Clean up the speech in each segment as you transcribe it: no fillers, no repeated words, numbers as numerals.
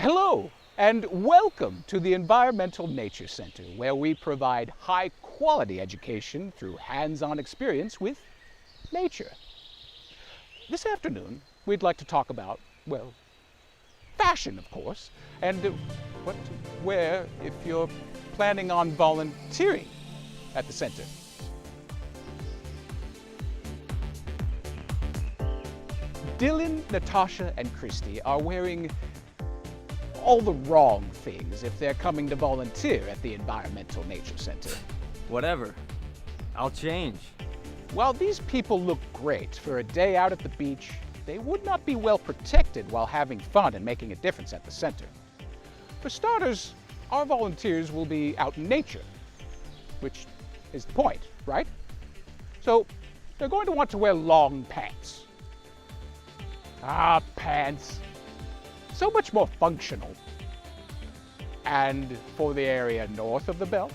Hello, and welcome to the Environmental Nature Center, where we provide high-quality education through hands-on experience with nature. This afternoon, we'd like to talk about, well, fashion, of course, and what to wear if you're planning on volunteering at the center. Dylan, Natasha, and Christie are wearing all the wrong things if they're coming to volunteer at the Environmental Nature Center. Whatever. I'll change. While these people look great for a day out at the beach, they would not be well protected while having fun and making a difference at the center. For starters, our volunteers will be out in nature, which is the point, right? So they're going to want to wear long pants. Pants. So much more functional. And for the area north of the belt,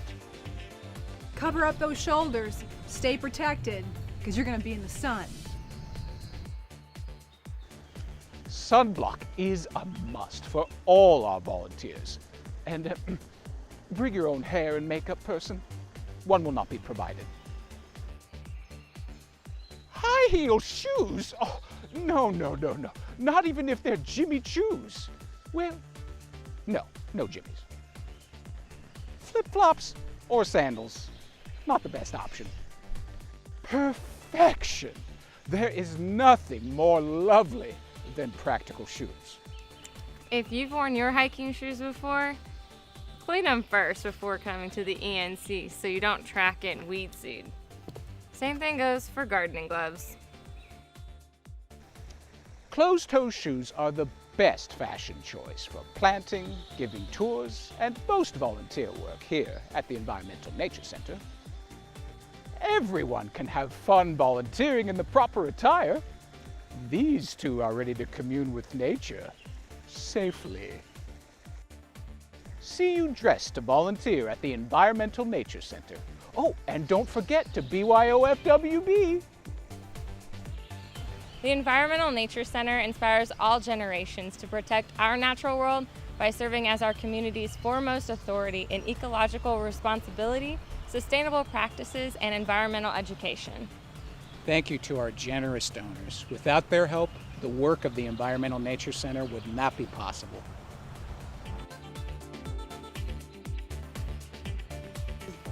cover up those shoulders. Stay protected, because you're going to be in the sun. sunblock is a must for all our volunteers. And bring your own hair and makeup person. One will not be provided. High heel shoes? Oh, no. Not even if they're Jimmy Choos. Well, no Jimmies. Flip-flops or sandals, not the best option. Perfection. There is nothing more lovely than practical shoes. If you've worn your hiking shoes before, clean them first before coming to the ENC so you don't track it and weed seed. Same thing goes for gardening gloves. Closed-toe shoes are the best fashion choice for planting, giving tours, and most volunteer work here at the Environmental Nature Center. Everyone can have fun volunteering in the proper attire. These two are ready to commune with nature safely. See you dressed to volunteer at the Environmental Nature Center. Oh, and don't forget to BYOFWB. The Environmental Nature Center inspires all generations to protect our natural world by serving as our community's foremost authority in ecological responsibility, sustainable practices, and environmental education. Thank you to our generous donors. Without their help, the work of the Environmental Nature Center would not be possible.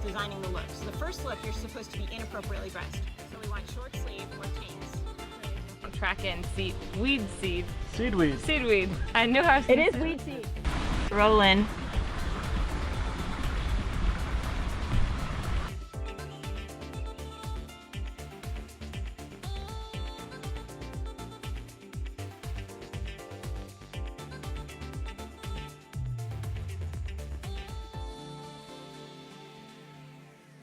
Designing the looks. The first look, you're supposed to be inappropriately dressed. So we want short sleeve or tanks. Track in weed seed. Seedweed. Seedweed. I knew I was. It is weed seed. Roll in.